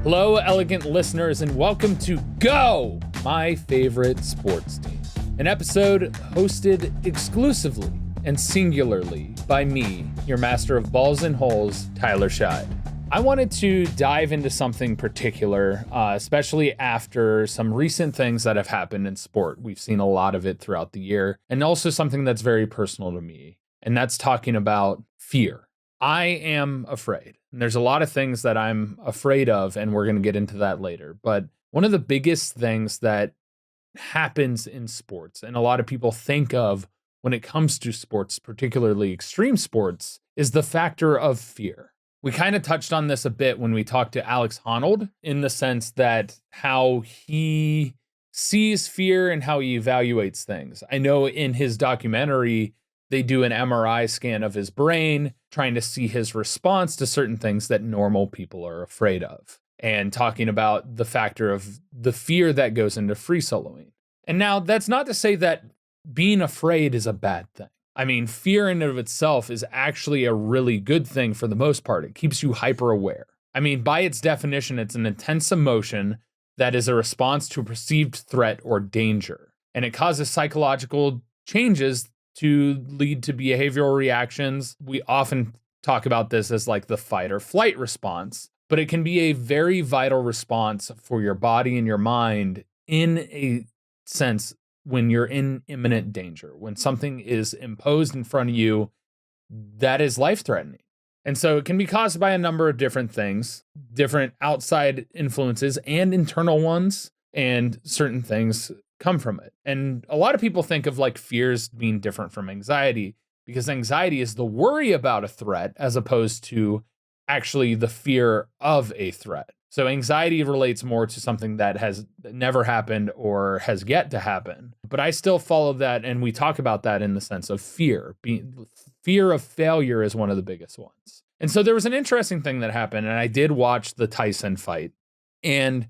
Hello, elegant listeners, and welcome to Go, my favorite sports team. An episode hosted exclusively and singularly by me, your master of balls and holes, Tyler Scheid. I wanted to dive into something particular, especially after some recent things that have happened in sport. We've seen a lot of it throughout the year, and also something that's very personal to me, and that's talking about fear. I am afraid. And there's a lot of things that I'm afraid of, and we're going to get into that later. But one of the biggest things that happens in sports, and a lot of people think of when it comes to sports, particularly extreme sports, is the factor of fear. We kind of touched on this a bit when we talked to Alex Honnold, in the sense that how he sees fear and how he evaluates things. I know in his documentary, they do an MRI scan of his brain, trying to see his response to certain things that normal people are afraid of, and talking about the factor of the fear that goes into free soloing. And now that's not to say that being afraid is a bad thing. I mean, fear in and of itself is actually a really good thing for the most part. It keeps you hyper aware. I mean, by its definition, it's an intense emotion that is a response to a perceived threat or danger. And it causes psychological changes to lead to behavioral reactions. We often talk about this as like the fight or flight response, but it can be a very vital response for your body and your mind in a sense when you're in imminent danger, when something is imposed in front of you that is life-threatening. And so it can be caused by a number of different things, different outside influences and internal ones, and certain things come from it. And a lot of people think of like fears being different from anxiety, because anxiety is the worry about a threat as opposed to actually the fear of a threat. So anxiety relates more to something that has never happened or has yet to happen. But I still follow that, and we talk about that in the sense of fear. Fear of failure is one of the biggest ones. And so there was an interesting thing that happened, and I did watch the Tyson fight. And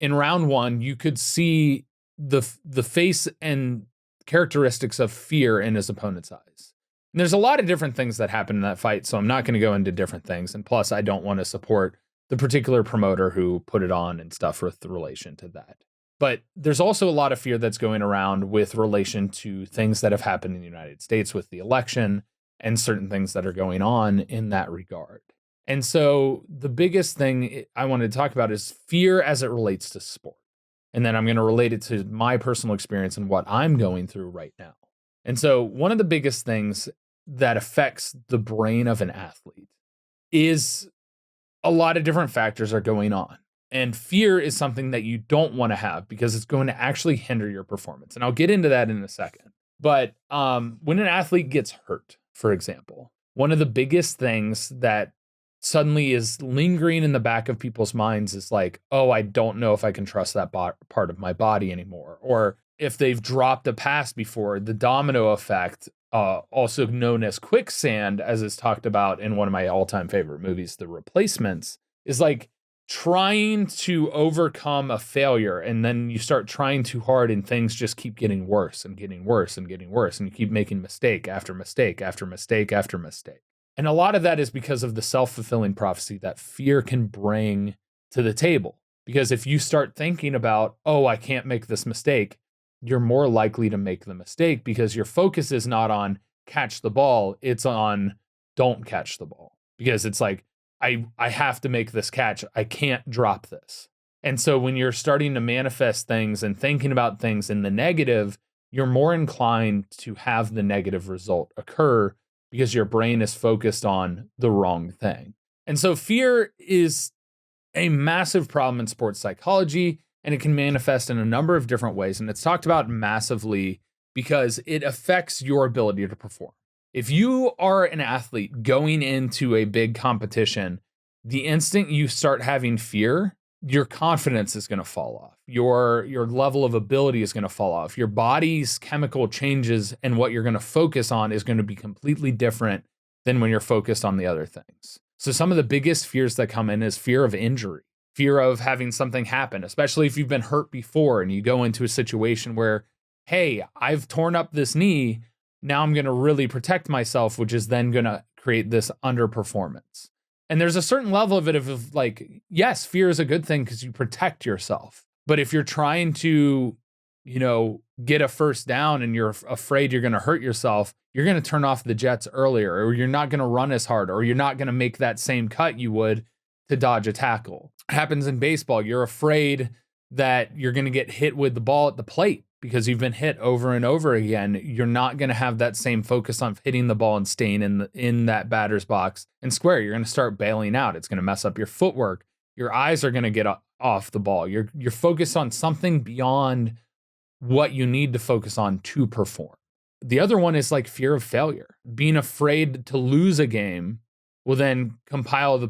in round one, you could see the face and characteristics of fear in his opponent's eyes. And there's a lot of different things that happen in that fight, so I'm not going to go into different things. And plus, I don't want to support the particular promoter who put it on and stuff with relation to that. But there's also a lot of fear that's going around with relation to things that have happened in the United States with the election and certain things that are going on in that regard. And so the biggest thing I wanted to talk about is fear as it relates to sport. And then I'm going to relate it to my personal experience and what I'm going through right now. And so one of the biggest things that affects the brain of an athlete is a lot of different factors are going on. And fear is something that you don't want to have because it's going to actually hinder your performance. And I'll get into that in a second. But when an athlete gets hurt, for example, one of the biggest things that suddenly is lingering in the back of people's minds is like, oh, I don't know if I can trust that part of my body anymore. Or if they've dropped a pass before, the domino effect, also known as quicksand, as is talked about in one of my all-time favorite movies, The Replacements, is like trying to overcome a failure. And then you start trying too hard and things just keep getting worse and getting worse and getting worse. And you keep making mistake after mistake after mistake after mistake. And a lot of that is because of the self-fulfilling prophecy that fear can bring to the table. Because if you start thinking about, oh, I can't make this mistake, you're more likely to make the mistake because your focus is not on catch the ball, it's on don't catch the ball. Because it's like, I have to make this catch, I can't drop this. And so when you're starting to manifest things and thinking about things in the negative, you're more inclined to have the negative result occur because your brain is focused on the wrong thing. And so fear is a massive problem in sports psychology, and it can manifest in a number of different ways. And it's talked about massively because it affects your ability to perform. If you are an athlete going into a big competition, the instant you start having fear, your confidence is going to fall off. Your level of ability is going to fall off. Your body's chemical changes and what you're going to focus on is going to be completely different than when you're focused on the other things. So some of the biggest fears that come in is fear of injury, fear of having something happen, especially if you've been hurt before and you go into a situation where, hey, I've torn up this knee. Now I'm going to really protect myself, which is then going to create this underperformance. And there's a certain level of it of like, yes, fear is a good thing because you protect yourself. But if you're trying to, get a first down and you're afraid you're going to hurt yourself, you're going to turn off the jets earlier, or you're not going to run as hard, or you're not going to make that same cut you would to dodge a tackle. It happens in baseball. You're afraid that you're going to get hit with the ball at the plate because you've been hit over and over again. You're not going to have that same focus on hitting the ball and staying in that batter's box and square. You're going to start bailing out. It's going to mess up your footwork. Your eyes are going to get off the ball. You're focused on something beyond what you need to focus on to perform. The other one is like fear of failure. Being afraid to lose a game will then compile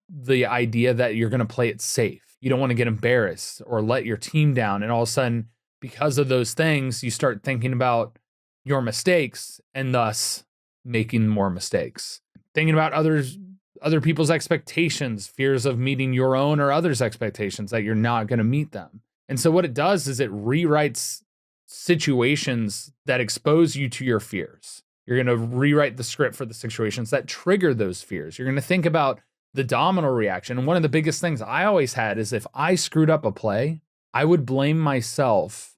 the idea that you're going to play it safe. You don't want to get embarrassed or let your team down. And all of a sudden, because of those things, you start thinking about your mistakes and thus making more mistakes. Thinking about other people's expectations, fears of meeting your own or others' expectations that you're not going to meet them. And so what it does is it rewrites situations that expose you to your fears. You're going to rewrite the script for the situations that trigger those fears. You're going to think about the domino reaction. And one of the biggest things I always had is if I screwed up a play, I would blame myself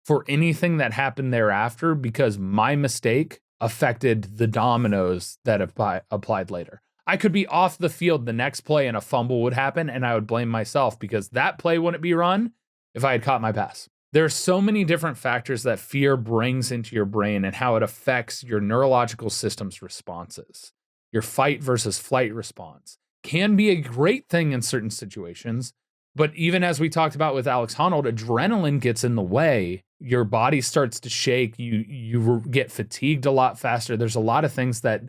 for anything that happened thereafter because my mistake affected the dominoes that applied later. I could be off the field the next play and a fumble would happen, and I would blame myself because that play wouldn't be run if I had caught my pass. There are so many different factors that fear brings into your brain and how it affects your neurological system's responses. Your fight versus flight response can be a great thing in certain situations, but even as we talked about with Alex Honnold, adrenaline gets in the way. Your body starts to shake. You get fatigued a lot faster. There's a lot of things that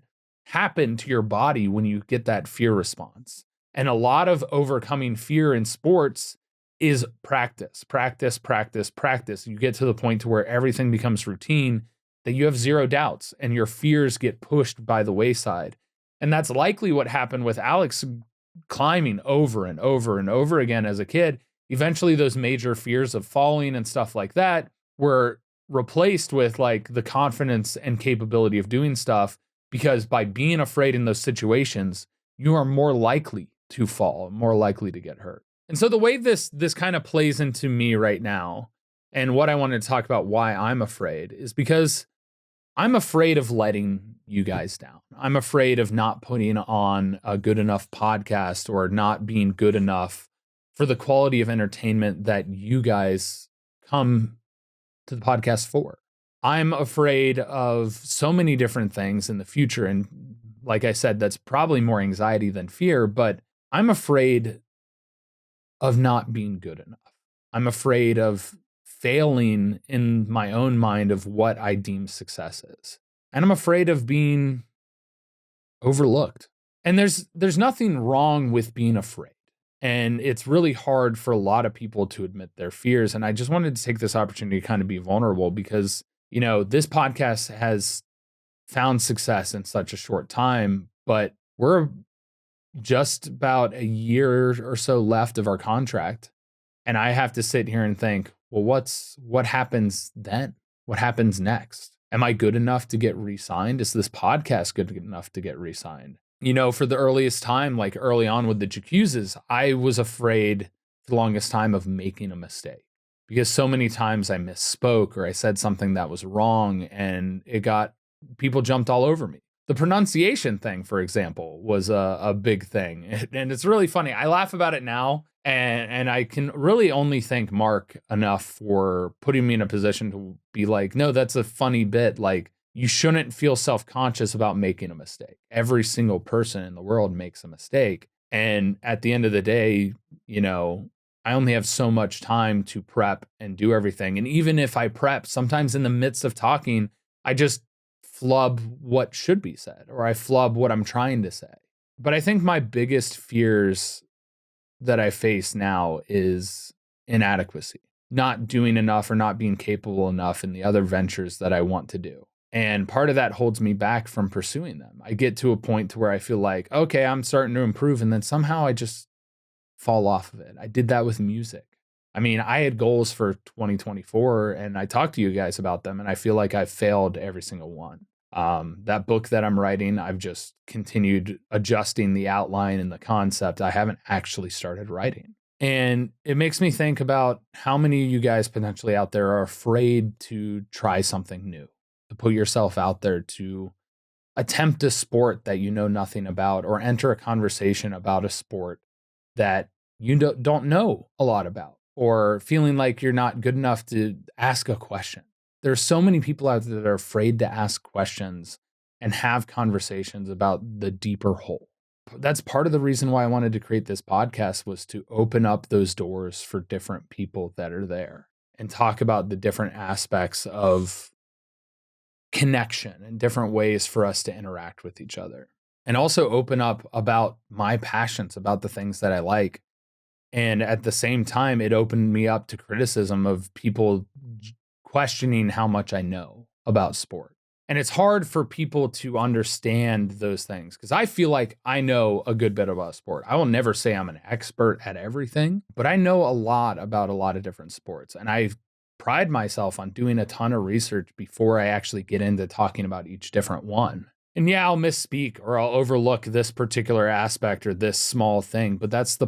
happen to your body when you get that fear response. And a lot of overcoming fear in sports is practice. You get to the point to where everything becomes routine, that you have zero doubts and your fears get pushed by the wayside. And that's likely what happened with Alex climbing over and over and over again as a kid. Eventually those major fears of falling and stuff like that were replaced with like the confidence and capability of doing stuff, because by being afraid in those situations, you are more likely to fall, more likely to get hurt. And so the way this kind of plays into me right now, and what I wanted to talk about why I'm afraid, is because I'm afraid of letting you guys down. I'm afraid of not putting on a good enough podcast or not being good enough for the quality of entertainment that you guys come to the podcast for. I'm afraid of so many different things in the future. And like I said, that's probably more anxiety than fear, but I'm afraid of not being good enough. I'm afraid of failing in my own mind of what I deem success is. And I'm afraid of being overlooked. And there's nothing wrong with being afraid. And it's really hard for a lot of people to admit their fears. And I just wanted to take this opportunity to kind of be vulnerable because, this podcast has found success in such a short time, but we're just about a year or so left of our contract. And I have to sit here and think, well, what happens then? What happens next? Am I good enough to get re-signed? Is this podcast good enough to get re-signed? For the earliest time, like early on with the Jacuzzes, I was afraid for the longest time of making a mistake because so many times I misspoke or I said something that was wrong and people jumped all over me. The pronunciation thing, for example, was a big thing. And it's really funny. I laugh about it now. And I can really only thank Mark enough for putting me in a position to be like, no, that's a funny bit. Like, you shouldn't feel self-conscious about making a mistake. Every single person in the world makes a mistake. And at the end of the day, I only have so much time to prep and do everything. And even if I prep, sometimes in the midst of talking, I just flub what should be said, or I flub what I'm trying to say. But I think my biggest fears that I face now is inadequacy, not doing enough or not being capable enough in the other ventures that I want to do. And part of that holds me back from pursuing them. I get to a point to where I feel like, okay, I'm starting to improve. And then somehow I just fall off of it. I did that with music. I mean, I had goals for 2024 and I talked to you guys about them and I feel like I've failed every single one. That book that I'm writing, I've just continued adjusting the outline and the concept. I haven't actually started writing. And it makes me think about how many of you guys potentially out there are afraid to try something new, to put yourself out there, to attempt a sport that you know nothing about, or enter a conversation about a sport that you don't know a lot about, or feeling like you're not good enough to ask a question. There's so many people out there that are afraid to ask questions and have conversations about the deeper whole. That's part of the reason why I wanted to create this podcast, was to open up those doors for different people that are there and talk about the different aspects of connection and different ways for us to interact with each other, and also open up about my passions, about the things that I like. And at the same time, it opened me up to criticism of people questioning how much I know about sport. And it's hard for people to understand those things, because I feel like I know a good bit about sport. I will never say I'm an expert at everything, but I know a lot about a lot of different sports. And I pride myself on doing a ton of research before I actually get into talking about each different one. And yeah, I'll misspeak or I'll overlook this particular aspect or this small thing, but that's the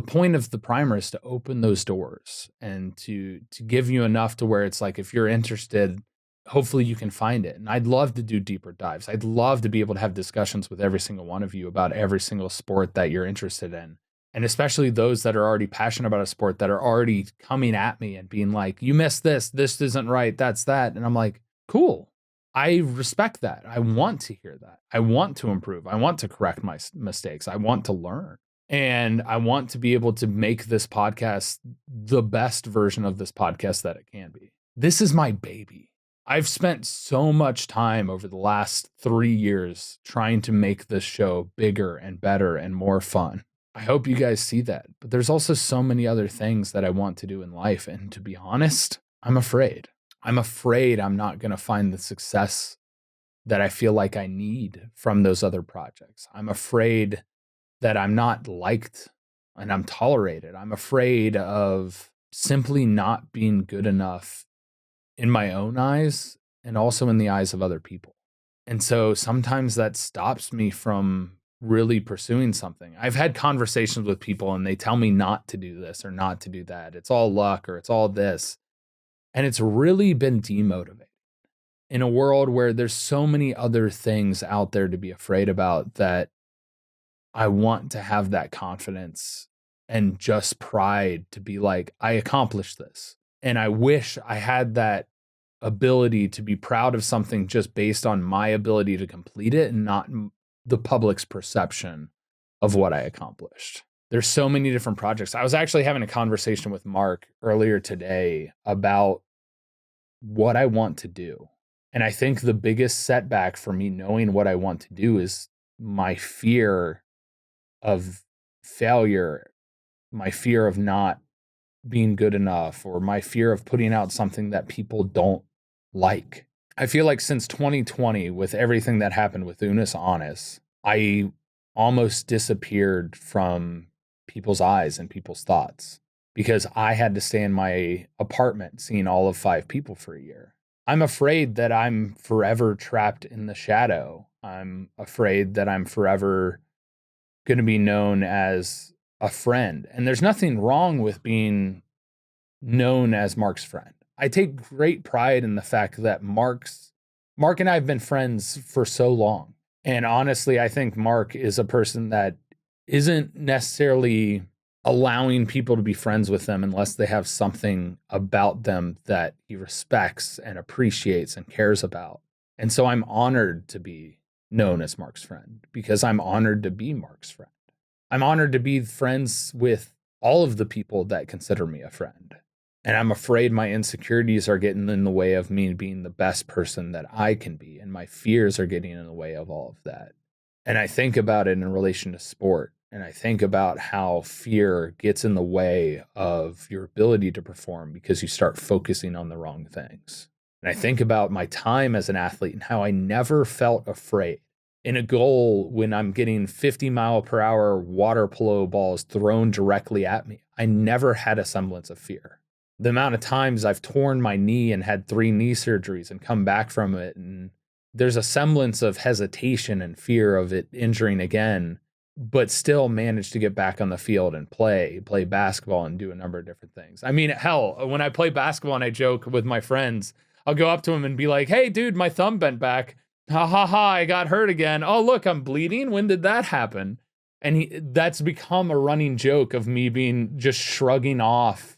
point of the primer, is to open those doors and to give you enough to where it's like, if you're interested, hopefully you can find it. And I'd love to do deeper dives. I'd love to be able to have discussions with every single one of you about every single sport that you're interested in. And especially those that are already passionate about a sport, that are already coming at me and being like, you missed this, this isn't right, that's that. And I'm like, cool. I respect that. I want to hear that. I want to improve. I want to correct my mistakes. I want to learn. And I want to be able to make this podcast the best version of this podcast that it can be. This is my baby. I've spent so much time over the last 3 years trying to make this show bigger and better and more fun. I hope you guys see that. But there's also so many other things that I want to do in life. And to be honest, I'm afraid. I'm afraid I'm not going to find the success that I feel like I need from those other projects. I'm afraid that I'm not liked and I'm tolerated. I'm afraid of simply not being good enough in my own eyes and also in the eyes of other people. And so sometimes that stops me from really pursuing something. I've had conversations with people and they tell me not to do this or not to do that. It's all luck or it's all this. And it's really been demotivating in a world where there's so many other things out there to be afraid about, that I want to have that confidence and just pride to be like, I accomplished this. And I wish I had that ability to be proud of something just based on my ability to complete it and not the public's perception of what I accomplished. There's so many different projects. I was actually having a conversation with Mark earlier today about what I want to do. And I think the biggest setback for me knowing what I want to do is my fear of failure, my fear of not being good enough, or my fear of putting out something that people don't like. I feel like since 2020, with everything that happened with Unis Honest, I almost disappeared from people's eyes and people's thoughts because I had to stay in my apartment seeing all of 5 people for a year. I'm afraid that I'm forever trapped in the shadow. I'm afraid that I'm forever going to be known as a friend. And there's nothing wrong with being known as Mark's friend. I take great pride in the fact that Mark and I have been friends for so long. And honestly, I think Mark is a person that isn't necessarily allowing people to be friends with them unless they have something about them that he respects and appreciates and cares about. And so I'm honored to be known as Mark's friend because I'm honored to be Mark's friend. I'm honored to be friends with all of the people that consider me a friend. And I'm afraid my insecurities are getting in the way of me being the best person that I can be. And my fears are getting in the way of all of that. And I think about it in relation to sport. And I think about how fear gets in the way of your ability to perform because you start focusing on the wrong things. And I think about my time as an athlete and how I never felt afraid. In a goal, when I'm getting 50-mile-per-hour water polo balls thrown directly at me, I never had a semblance of fear. The amount of times I've torn my knee and had 3 knee surgeries and come back from it and there's a semblance of hesitation and fear of it injuring again, but still manage to get back on the field and play basketball and do a number of different things. I mean, hell, when I play basketball and I joke with my friends, I'll go up to them and be like, hey, dude, my thumb bent back. Ha ha ha, I got hurt again. Oh, look, I'm bleeding. When did that happen? And that's become a running joke of me being just shrugging off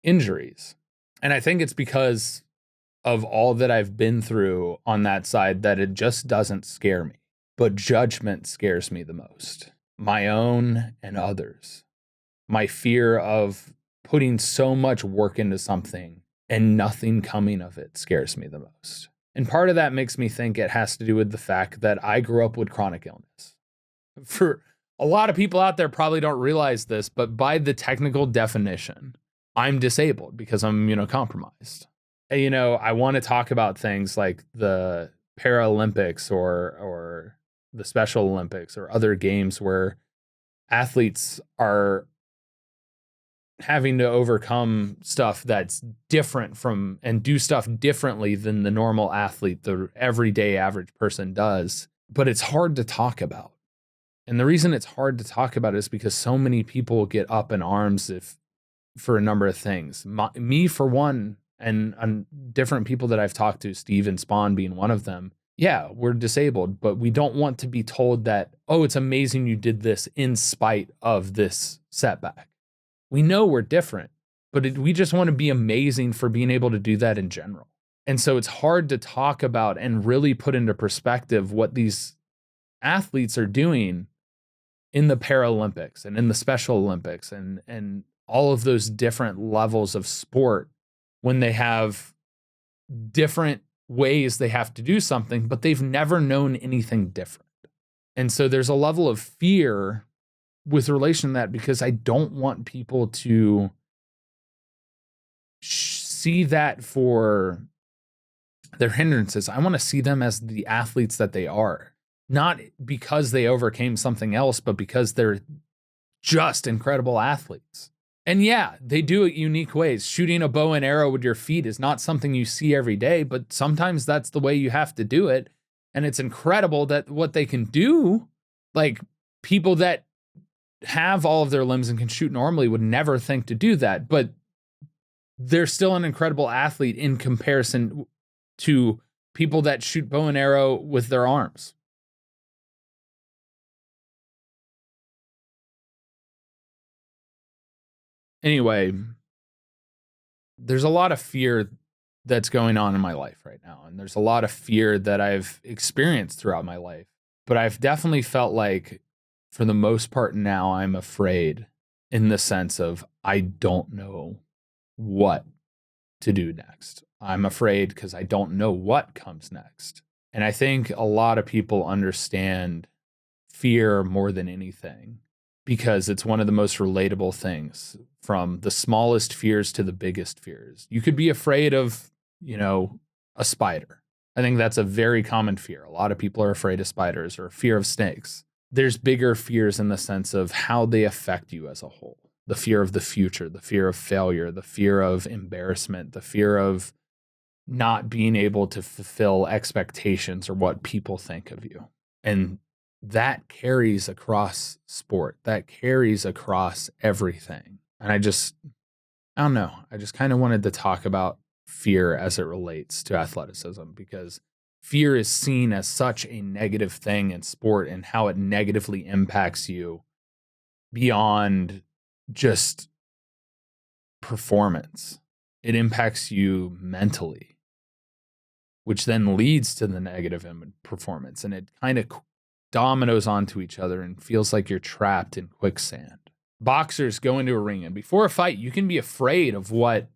injuries. And I think it's because of all that I've been through on that side that it just doesn't scare me. But judgment scares me the most. My own and others. My fear of putting so much work into something and nothing coming of it scares me the most. And part of that makes me think it has to do with the fact that I grew up with chronic illness. For a lot of people out there probably don't realize this, but by the technical definition, I'm disabled because I'm immunocompromised. And, I want to talk about things like the Paralympics or the Special Olympics or other games where athletes are having to overcome stuff that's different from and do stuff differently than the normal athlete, the everyday average person does. But it's hard to talk about. And the reason it's hard to talk about is because so many people get up in arms for a number of things. Me, for one, and different people that I've talked to, Steve and Spawn being one of them. Yeah, we're disabled, but we don't want to be told that, oh, it's amazing you did this in spite of this setback. We know we're different, but we just want to be amazing for being able to do that in general. And so it's hard to talk about and really put into perspective what these athletes are doing in the Paralympics and in the Special Olympics and all of those different levels of sport when they have different ways they have to do something, but they've never known anything different. And so there's a level of fear with relation to that because I don't want people to see that for their hindrances. I want to see them as the athletes that they are, not because they overcame something else, but because they're just incredible athletes. And yeah, they do it unique ways. Shooting a bow and arrow with your feet is not something you see every day, but sometimes that's the way you have to do it. And it's incredible that what they can do, like people that have all of their limbs and can shoot normally would never think to do that, but they're still an incredible athlete in comparison to people that shoot bow and arrow with their arms. Anyway, there's a lot of fear that's going on in my life right now. And there's a lot of fear that I've experienced throughout my life. But I've definitely felt like, for the most part now, I'm afraid in the sense of I don't know what to do next. I'm afraid because I don't know what comes next. And I think a lot of people understand fear more than anything because it's one of the most relatable things, from the smallest fears to the biggest fears. You could be afraid of, a spider. I think that's a very common fear. A lot of people are afraid of spiders or fear of snakes. There's bigger fears in the sense of how they affect you as a whole. The fear of the future, the fear of failure, the fear of embarrassment, the fear of not being able to fulfill expectations or what people think of you. And that carries across sport. That carries across everything. And I don't know. I just kind of wanted to talk about fear as it relates to athleticism, because fear is seen as such a negative thing in sport and how it negatively impacts you beyond just performance. It impacts you mentally, which then leads to the negative performance. And it kind of dominoes onto each other and feels like you're trapped in quicksand. Boxers go into a ring, and before a fight, you can be afraid of what,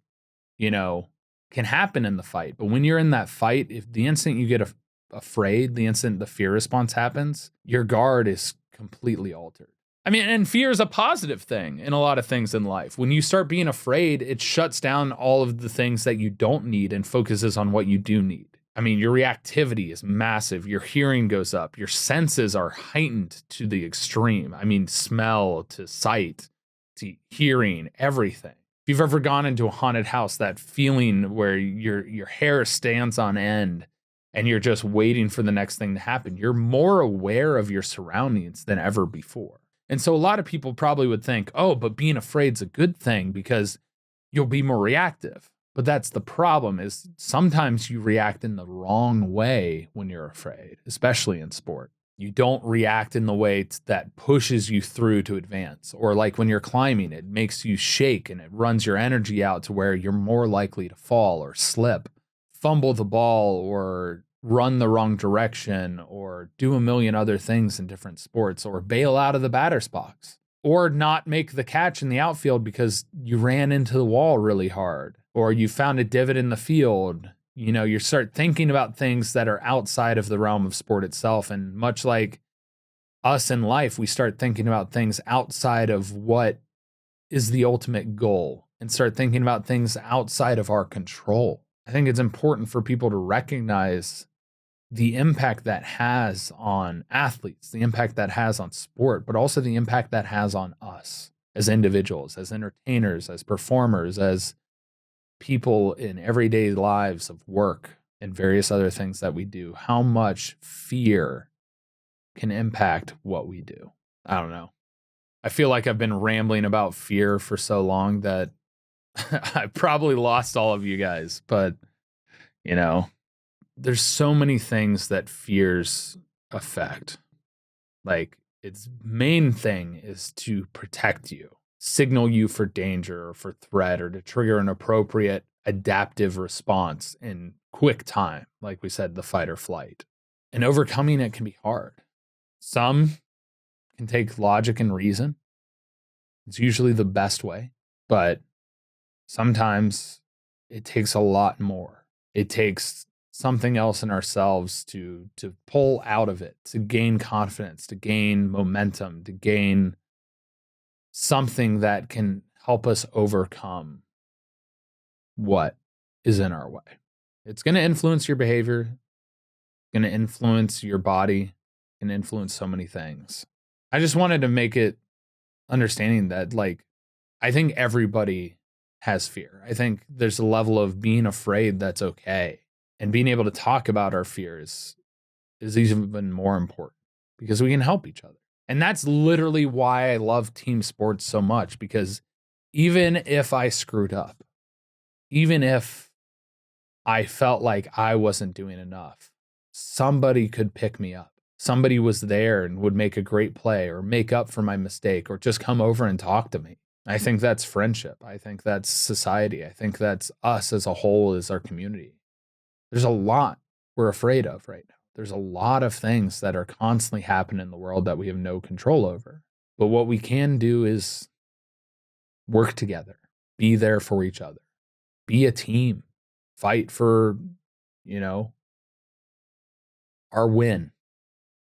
can happen in the fight. But when you're in that fight, if the instant you get afraid, the instant the fear response happens, your guard is completely altered. I mean, and fear is a positive thing in a lot of things in life. When you start being afraid, it shuts down all of the things that you don't need and focuses on what you do need. I mean, your reactivity is massive. Your hearing goes up. Your senses are heightened to the extreme. I mean, smell to sight to hearing, everything. If you've ever gone into a haunted house, that feeling where your hair stands on end and you're just waiting for the next thing to happen. You're more aware of your surroundings than ever before. And so a lot of people probably would think, oh, but being afraid's a good thing because you'll be more reactive. But that's the problem, is sometimes you react in the wrong way when you're afraid, especially in sport. You don't react in the way that pushes you through to advance. Or like when you're climbing, it makes you shake and it runs your energy out to where you're more likely to fall or slip, fumble the ball, or run the wrong direction, or do a million other things in different sports, or bail out of the batter's box, or not make the catch in the outfield because you ran into the wall really hard, or you found a divot in the field. You know, you start thinking about things that are outside of the realm of sport itself. And much like us in life, we start thinking about things outside of what is the ultimate goal and start thinking about things outside of our control. I think it's important for people to recognize the impact that has on athletes, the impact that has on sport, but also the impact that has on us as individuals, as entertainers, as performers, as people in everyday lives of work and various other things that we do, how much fear can impact what we do. I don't know. I feel like I've been rambling about fear for so long that I probably lost all of you guys, but you know, there's so many things that fears affect. Like, its main thing is to protect you, signal you for danger or for threat, or to trigger an appropriate adaptive response in quick time. Like we said, the fight or flight. And overcoming it can be hard. Some can take logic and reason. It's usually the best way, but sometimes it takes a lot more. It takes something else in ourselves to pull out of it, to gain confidence, to gain momentum, to gain something that can help us overcome what is in our way. It's going to influence your behavior, going to influence your body, can influence so many things. I just wanted to make it understanding that, like, I think everybody has fear. I think there's a level of being afraid that's okay. And being able to talk about our fears is even more important because we can help each other. And that's literally why I love team sports so much, because even if I screwed up, even if I felt like I wasn't doing enough, somebody could pick me up. Somebody was there and would make a great play or make up for my mistake or just come over and talk to me. I think that's friendship. I think that's society. I think that's us as a whole, as our community. There's a lot we're afraid of right now. There's a lot of things that are constantly happening in the world that we have no control over. But what we can do is work together, be there for each other, be a team, fight for, our win,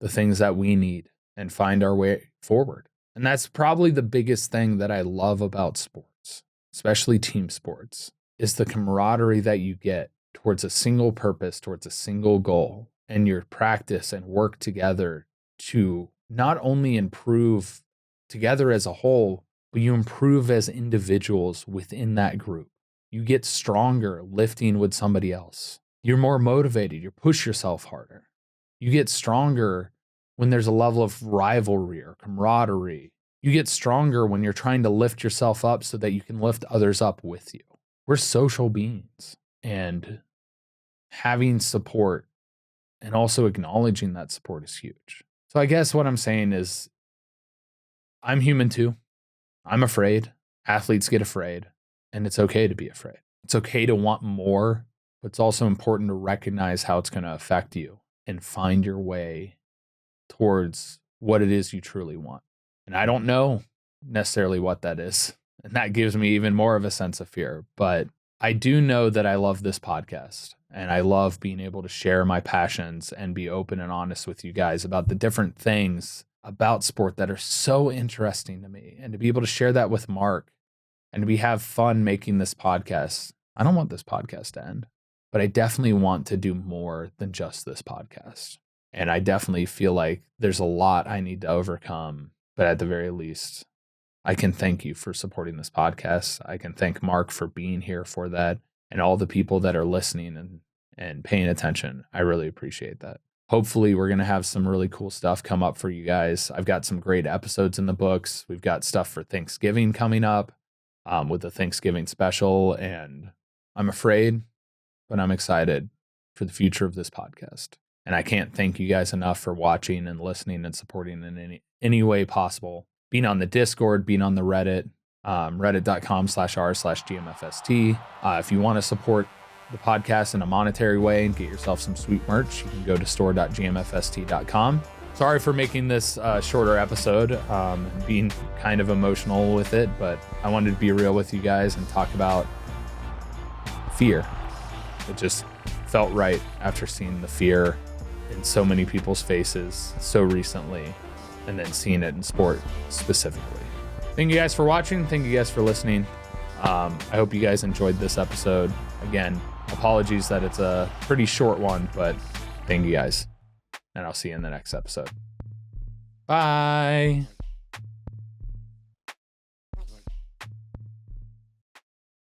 the things that we need, and find our way forward. And that's probably the biggest thing that I love about sports, especially team sports, is the camaraderie that you get towards a single purpose, towards a single goal, and your practice and work together to not only improve together as a whole, but you improve as individuals within that group. You get stronger lifting with somebody else. You're more motivated. You push yourself harder. You get stronger when there's a level of rivalry or camaraderie. You get stronger when you're trying to lift yourself up so that you can lift others up with you. We're social beings, and having support and also acknowledging that support is huge. So I guess what I'm saying is, I'm human too. I'm afraid. Athletes get afraid, and it's okay to be afraid. It's okay to want more, but it's also important to recognize how it's going to affect you and find your way towards what it is you truly want. And I don't know necessarily what that is, and that gives me even more of a sense of fear. But I do know that I love this podcast, and I love being able to share my passions and be open and honest with you guys about the different things about sport that are so interesting to me, and to be able to share that with Mark and to have fun making this podcast. I don't want this podcast to end, but I definitely want to do more than just this podcast. And I definitely feel like there's a lot I need to overcome, but at the very least, I can thank you for supporting this podcast. I can thank Mark for being here for that, and all the people that are listening and and paying attention. I really appreciate that. Hopefully we're going to have some really cool stuff come up for you guys. I've got some great episodes in the books. We've got stuff for Thanksgiving coming up with the Thanksgiving special. And I'm afraid, but I'm excited for the future of this podcast. And I can't thank you guys enough for watching and listening and supporting in any way possible. Being on the Discord, being on the Reddit, reddit.com/r/gmfst. If you want to support the podcast in a monetary way and get yourself some sweet merch, you can go to store.gmfst.com. Sorry for making this shorter episode, being kind of emotional with it, but I wanted to be real with you guys and talk about fear. It just felt right after seeing the fear in so many people's faces so recently, and then seeing it in sport specifically. Thank you guys for watching. Thank you guys for listening. I hope you guys enjoyed this episode. Again, apologies that it's a pretty short one, but thank you guys. And I'll see you in the next episode. Bye.